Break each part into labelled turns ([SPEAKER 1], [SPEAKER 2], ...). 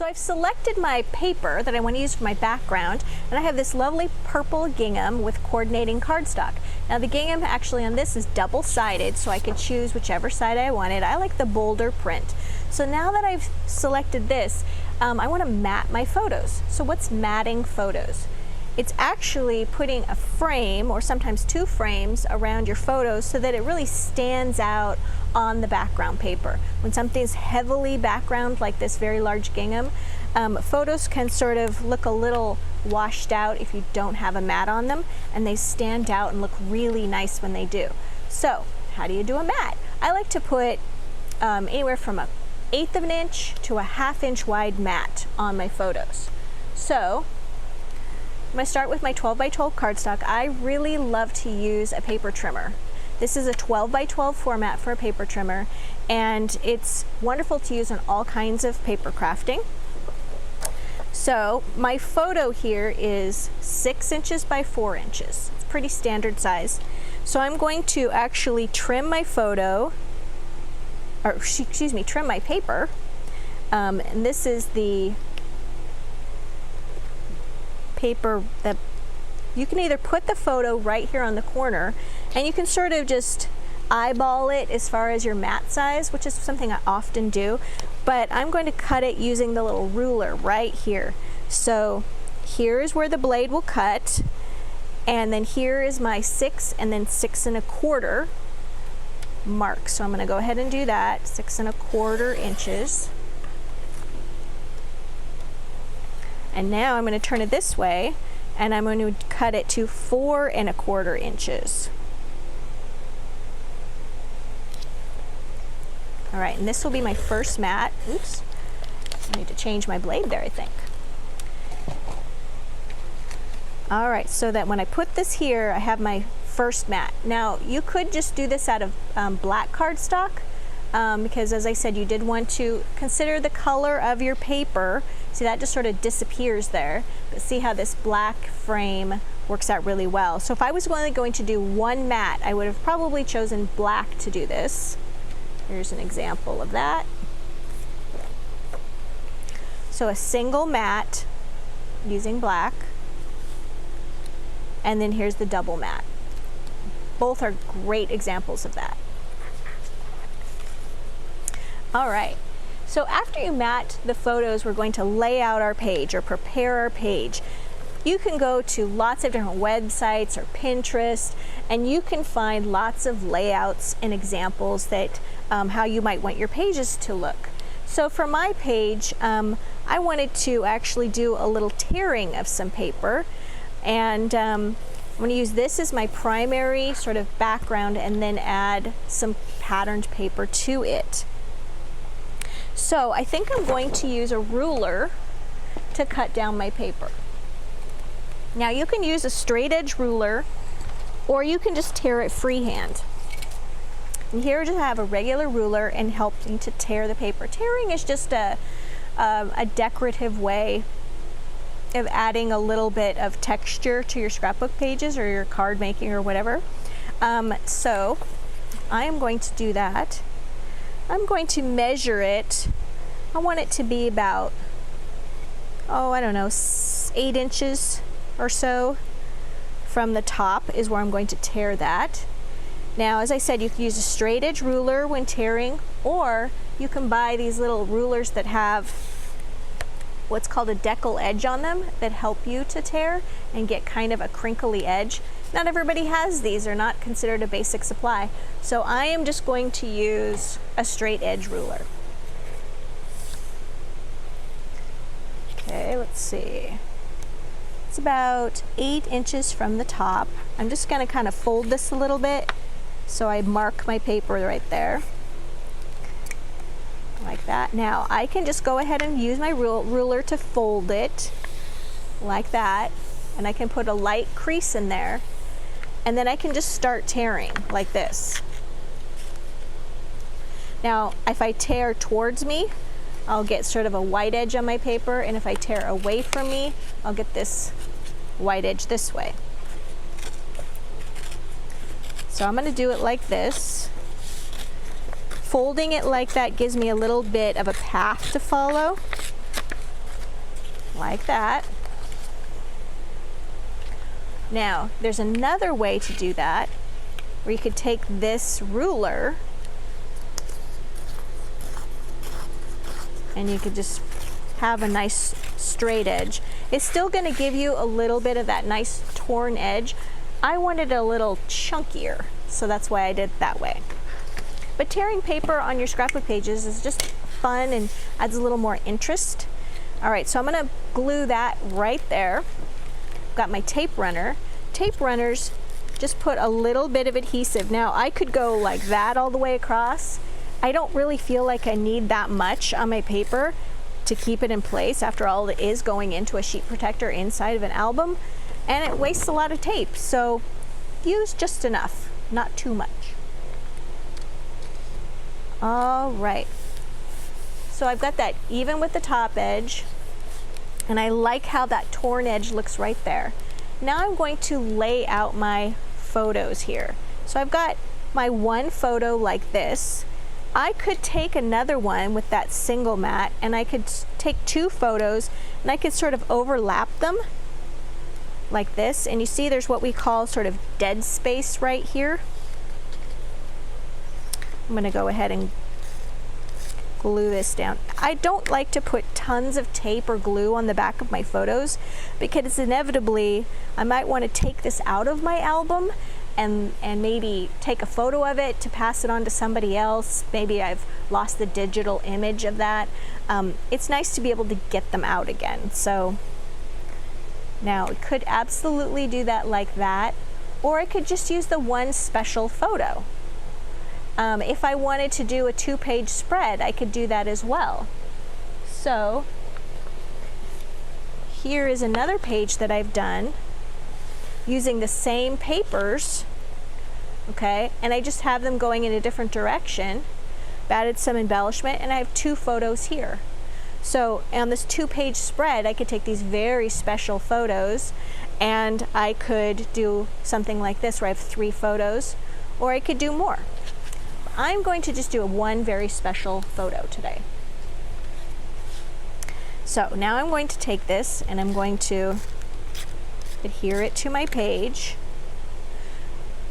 [SPEAKER 1] So I've selected my paper that I want to use for my background, and I have this lovely purple gingham with coordinating cardstock. Now the gingham actually on this is double-sided, so I could choose whichever side I wanted. I like the bolder print. So now that I've selected this, I want to mat my photos. So what's matting photos? It's actually putting a frame, or sometimes two frames, around your photos so that it really stands out on the background paper. When something's heavily background, like this very large gingham, photos can sort of look a little washed out if you don't have a mat on them, and they stand out and look really nice when they do. So how do you do a mat? I like to put anywhere from 1/8 of an inch to a 1/2 inch wide mat on my photos. So I'm going to start with my 12 by 12 cardstock. I really love to use a paper trimmer. This is a 12 by 12 format for a paper trimmer, and it's wonderful to use on all kinds of paper crafting. So my photo here is 6 inches by 4 inches. It's pretty standard size. So I'm going to actually trim my photo, or excuse me, trim my paper. And this is the paper that you can either put the photo right here on the corner, and you can sort of just eyeball it as far as your mat size, which is something I often do, but I'm going to cut it using the little ruler right here. So here's where the blade will cut, and then here is my 6 and then 6 1/4 mark. So I'm going to go ahead and do that, 6 1/4 inches. And now I'm going to turn it this way, and I'm going to cut it to 4 1/4 inches. All right, and this will be my first mat. Oops, I need to change my blade there, I think. All right, so that when I put this here, I have my first mat. Now, you could just do this out of black cardstock, because as I said, you did want to consider the color of your paper. See, that just sort of disappears there, but see how this black frame works out really well. So if I was only going to do one mat, I would have probably chosen black to do this. Here's an example of that. So a single mat using black, and then here's the double mat. Both are great examples of that. All right, so after you mat the photos, we're going to lay out our page or prepare our page. You can go to lots of different websites or Pinterest, and you can find lots of layouts and examples that how you might want your pages to look. So for my page, I wanted to actually do a little tearing of some paper, and I'm going to use this as my primary sort of background and then add some patterned paper to it. So I think I'm going to use a ruler to cut down my paper. Now you can use a straight edge ruler, or you can just tear it freehand. And here I just have a regular ruler and help me to tear the paper. Tearing is just a decorative way of adding a little bit of texture to your scrapbook pages or your card making or whatever. So I am going to do that. I'm going to measure it. I want it to be about, I don't know, 8 inches or so from the top is where I'm going to tear that. Now, as I said, you can use a straight edge ruler when tearing, or you can buy these little rulers that have what's called a decal edge on them that help you to tear and get kind of a crinkly edge. Not everybody has these. They're not considered a basic supply. So I am just going to use a straight edge ruler. Okay, let's see. It's about 8 inches from the top. I'm just going to kind of fold this a little bit so I mark my paper right there. Like that. Now I can just go ahead and use my ruler to fold it like that, and I can put a light crease in there, and then I can just start tearing like this. Now if I tear towards me, I'll get sort of a white edge on my paper, and if I tear away from me, I'll get this white edge this way. So I'm going to do it like this. Folding it like that gives me a little bit of a path to follow. like that. Now, there's another way to do that, where you could take this ruler and you could just have a nice straight edge. It's still going to give you a little bit of that nice torn edge. I wanted it a little chunkier, so that's why I did it that way. But tearing paper on your scrapbook pages is just fun and adds a little more interest. All right, so I'm going to glue that right there. Got my tape runner. Tape runners just put a little bit of adhesive. Now I could go like that all the way across. I don't really feel like I need that much on my paper to keep it in place. After all, it is going into a sheet protector inside of an album, and it wastes a lot of tape. So use just enough, not too much. All right. So I've got that even with the top edge, and I like how that torn edge looks right there. Now I'm going to lay out my photos here. So I've got my one photo like this. I could take another one with that single mat, and I could take two photos and I could sort of overlap them like this. And you see there's what we call sort of dead space right here. I'm going to go ahead and glue this down. I don't like to put tons of tape or glue on the back of my photos because inevitably I might want to take this out of my album and maybe take a photo of it to pass it on to somebody else. Maybe I've lost the digital image of that. It's nice to be able to get them out again. So now I could absolutely do that like that, or I could just use the one special photo. If I wanted to do a 2-page spread, I could do that as well. So here is another page that I've done using the same papers, okay, and I just have them going in a different direction. I've added some embellishment, and I have two photos here. So on this 2-page spread, I could take these very special photos, and I could do something like this where I have 3 photos, or I could do more. I'm going to just do one very special photo today. So now I'm going to take this and I'm going to adhere it to my page.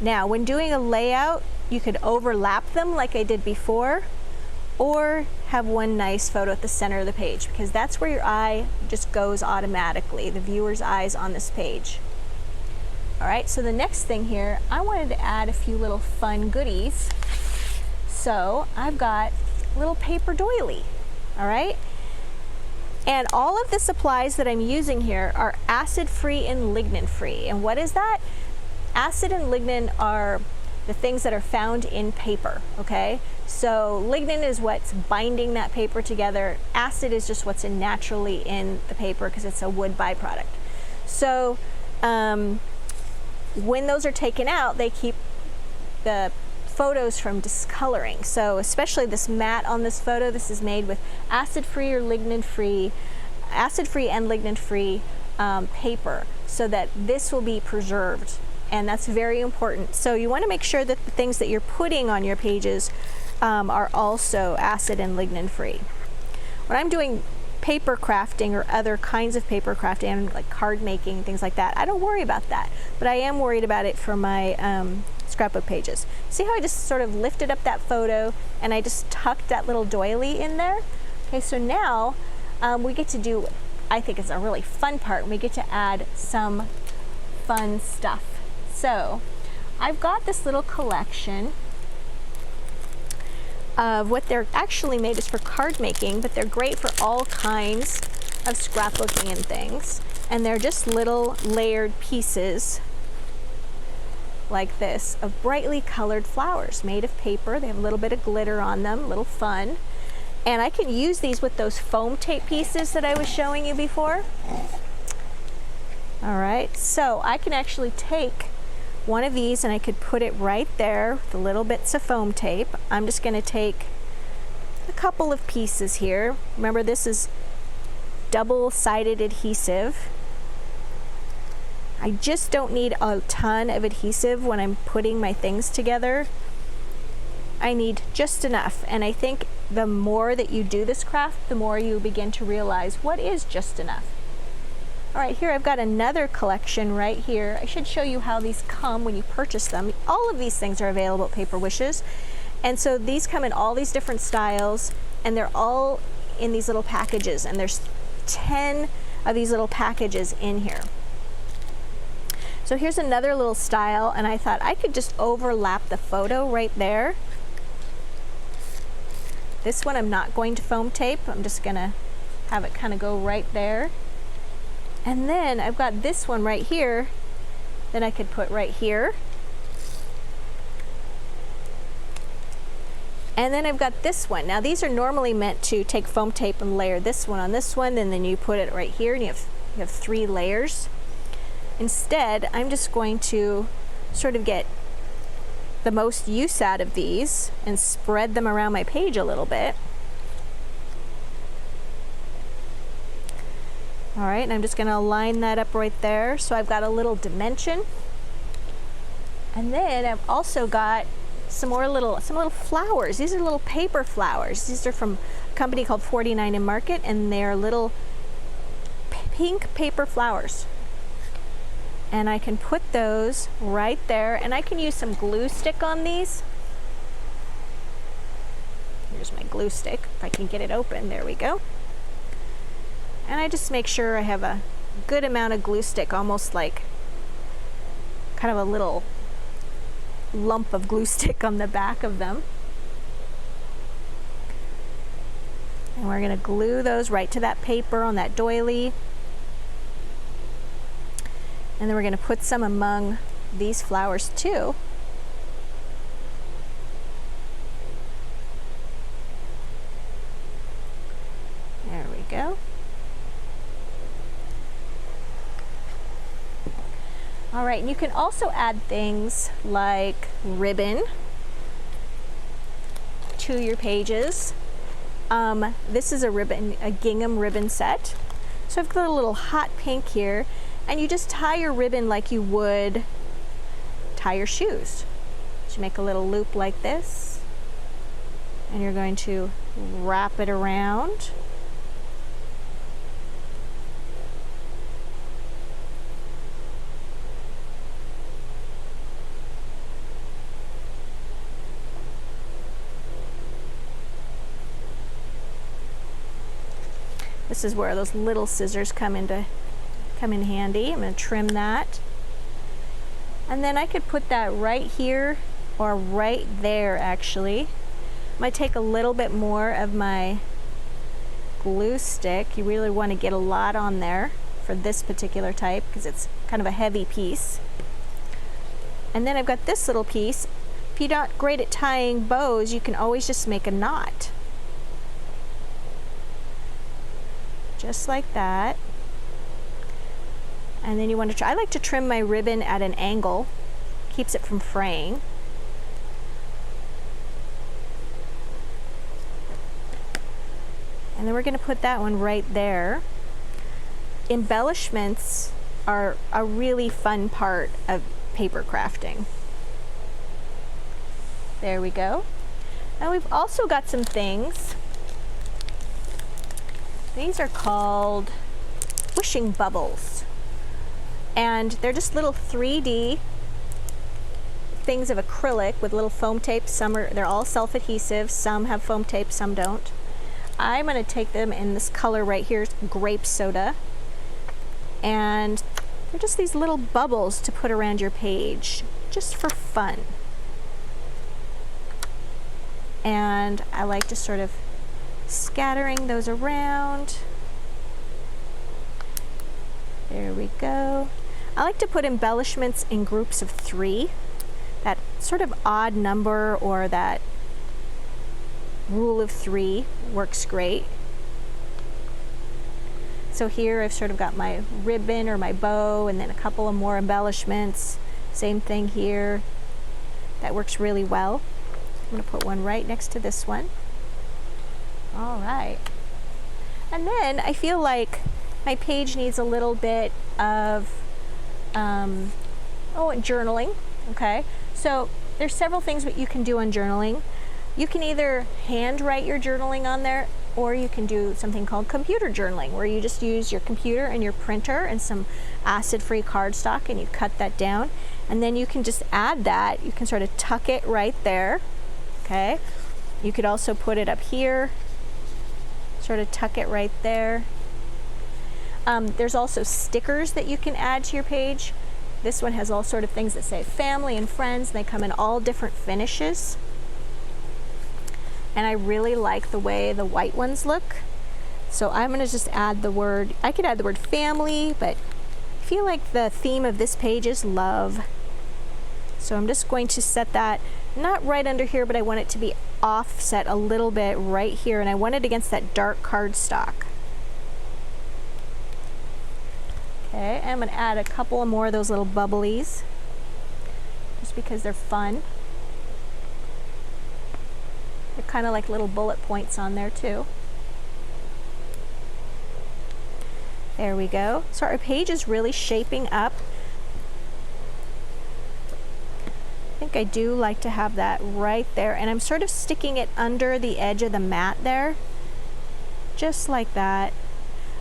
[SPEAKER 1] Now, when doing a layout, you could overlap them like I did before, or have one nice photo at the center of the page, because that's where your eye just goes automatically, the viewer's eyes on this page. All right, so the next thing here, I wanted to add a few little fun goodies. So I've got a little paper doily, all right? And all of the supplies that I'm using here are acid-free and lignin-free. And what is that? Acid and lignin are the things that are found in paper, okay? So lignin is what's binding that paper together. Acid is just what's naturally in the paper because it's a wood byproduct. So when those are taken out, they keep the photos from discoloring. So especially this mat on this photo, this is made with acid-free or lignin-free, acid-free and lignin-free paper, so that this will be preserved, and that's very important. So you want to make sure that the things that you're putting on your pages are also acid and lignin-free. When I'm doing paper crafting or other kinds of paper crafting, like card making, things like that, I don't worry about that, but I am worried about it for my scrapbook pages. See how I just sort of lifted up that photo and I just tucked that little doily in there? Okay, so now we get to do, I think it's a really fun part, and we get to add some fun stuff. So I've got this little collection of what they're actually made is for card making, but they're great for all kinds of scrapbooking and things. And they're just little layered pieces like this of brightly colored flowers made of paper. They have a little bit of glitter on them, a little fun. And I can use these with those foam tape pieces that I was showing you before. All right, so I can actually take one of these and I could put it right there with the little bits of foam tape. I'm just going to take a couple of pieces here. Remember, this is double-sided adhesive. I just don't need a ton of adhesive when I'm putting my things together. I need just enough, and I think the more that you do this craft, the more you begin to realize what is just enough. All right, here I've got another collection right here. I should show you how these come when you purchase them. All of these things are available at Paper Wishes. And so these come in all these different styles, and they're all in these little packages, and there's 10 of these little packages in here. So here's another little style, and I thought I could just overlap the photo right there. This one I'm not going to foam tape. I'm just gonna have it kind of go right there. And then I've got this one right here that I could put right here. And then I've got this one. Now these are normally meant to take foam tape and layer this one on this one, and then you put it right here, and you have 3 layers. Instead, I'm just going to sort of get the most use out of these and spread them around my page a little bit. All right, and I'm just gonna line that up right there. So I've got a little dimension. And then I've also got some little flowers. These are little paper flowers. These are from a company called 49 and Market, and they're little pink paper flowers. And I can put those right there, and I can use some glue stick on these. Here's my glue stick, if I can get it open, there we go. And I just make sure I have a good amount of glue stick, almost like kind of a little lump of glue stick on the back of them. And we're gonna glue those right to that paper on that doily. And then we're gonna put some among these flowers too. There we go. All right, and you can also add things like ribbon to your pages. This is a gingham ribbon set. So I've got a little hot pink here, and you just tie your ribbon like you would tie your shoes. So you make a little loop like this, and you're going to wrap it around. This is where those little scissors come in handy. I'm going to trim that. And then I could put that right here or right there actually. I might take a little bit more of my glue stick. You really want to get a lot on there for this particular type because it's kind of a heavy piece. And then I've got this little piece. If you're not great at tying bows, you can always just make a knot. Just like that. And then you want to I like to trim my ribbon at an angle, keeps it from fraying. And then we're going to put that one right there. Embellishments are a really fun part of paper crafting. There we go. And we've also got some things. These are called wishing bubbles. And they're just little 3D things of acrylic with little foam tape. They're all self-adhesive. Some have foam tape, some don't. I'm going to take them in this color right here, grape soda. And they're just these little bubbles to put around your page, just for fun. And I like to sort of scattering those around. There we go. I like to put embellishments in groups of 3. That sort of odd number or that rule of 3 works great. So here I've sort of got my ribbon or my bow and then a couple of more embellishments. Same thing here. That works really well. I'm going to put one right next to this one. All right. And then I feel like my page needs a little bit of journaling. Okay. So there's several things that you can do on journaling. You can either hand write your journaling on there. or you can do something called computer journaling, where you just use your computer and your printer and some acid-free cardstock and you cut that down, and then you can just add that. You can sort of tuck it right there, okay? You could also put it up here, sort of tuck it right there. There's also stickers that you can add to your page. This one has all sort of things that say family and friends, and they come in all different finishes. And I really like the way the white ones look. So I'm gonna just add the word, I could add the word family, but I feel like the theme of this page is love. So I'm just going to set that, not right under here, but I want it to be offset a little bit right here, and I want it against that dark cardstock. Okay, I'm going to add a couple more of those little bubblies, just because they're fun. They're kind of like little bullet points on there too. There we go. So our page is really shaping up. I think I do like to have that right there, and I'm sort of sticking it under the edge of the mat there, just like that,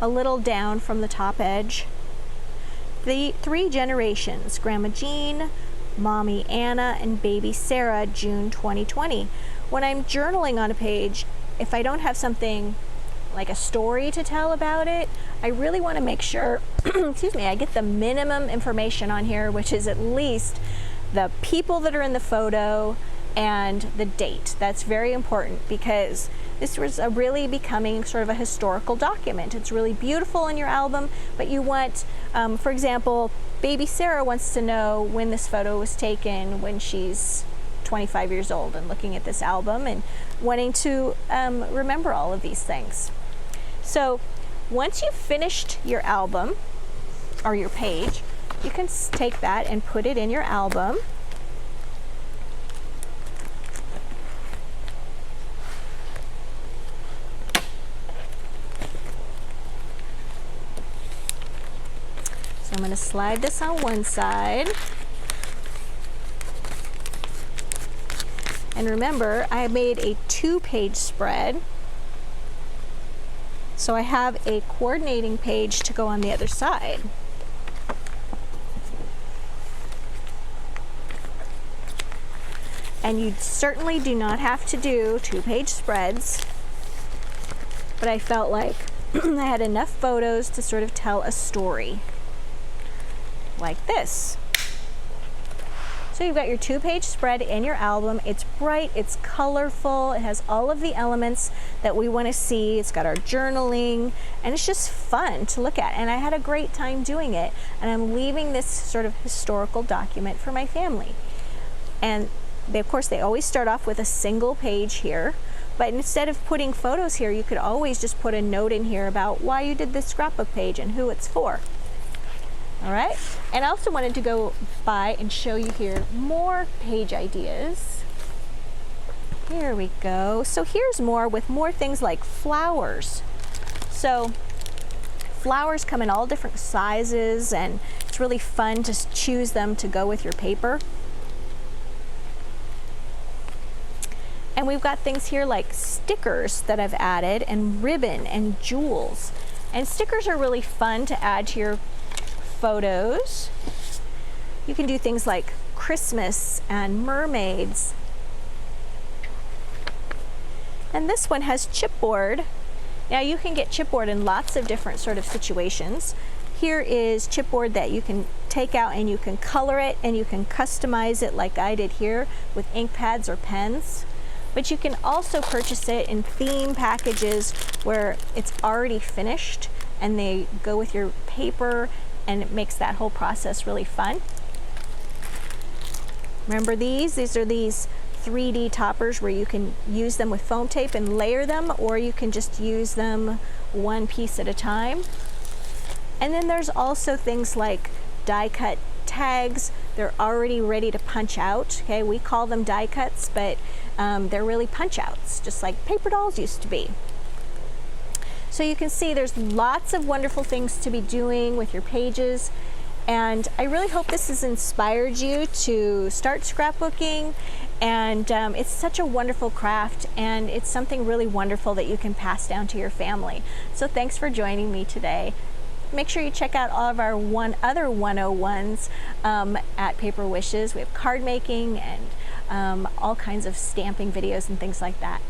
[SPEAKER 1] a little down from the top edge. The 3 generations, Grandma Jean, Mommy Anna, and Baby Sarah, June 2020. When I'm journaling on a page, if I don't have something like a story to tell about it, I really want to make sure, excuse me, I get the minimum information on here, which is at least the people that are in the photo and the date. That's very important, because this was really becoming sort of a historical document. It's really beautiful in your album, but you want, for example, Baby Sarah wants to know when this photo was taken when she's 25 years old, and looking at this album and wanting to remember all of these things. So once you've finished your album or your page, you can take that and put it in your album. So I'm going to slide this on one side. And remember, I made a 2-page spread. So I have a coordinating page to go on the other side. And you certainly do not have to do 2-page spreads, but I felt like I had enough photos to sort of tell a story like this. So you've got your 2-page spread in your album. It's bright, it's colorful, it has all of the elements that we want to see. It's got our journaling, and it's just fun to look at. And I had a great time doing it, and I'm leaving this sort of historical document for my family. And of course, they always start off with a single page here, but instead of putting photos here, you could always just put a note in here about why you did this scrapbook page and who it's for. All right, and I also wanted to go by and show you here more page ideas. Here we go. So here's more with more things like flowers. So flowers come in all different sizes, and it's really fun to choose them to go with your paper. And we've got things here like stickers that I've added, and ribbon and jewels. And stickers are really fun to add to your photos. You can do things like Christmas and mermaids. And this one has chipboard. Now you can get chipboard in lots of different sort of situations. Here is chipboard that you can take out and you can color it, and you can customize it like I did here with ink pads or pens. But you can also purchase it in theme packages where it's already finished and they go with your paper, and it makes that whole process really fun. Remember these are these 3D toppers where you can use them with foam tape and layer them, or you can just use them one piece at a time. And then there's also things like die cut tags. They're already ready to punch out. Okay, we call them die cuts, but they're really punch outs, just like paper dolls used to be. So you can see there's lots of wonderful things to be doing with your pages, and I really hope this has inspired you to start scrapbooking And it's such a wonderful craft, and it's something really wonderful that you can pass down to your family. So thanks for joining me today. Make sure you check out all of our other 101s at Paper Wishes. We have card making and all kinds of stamping videos and things like that.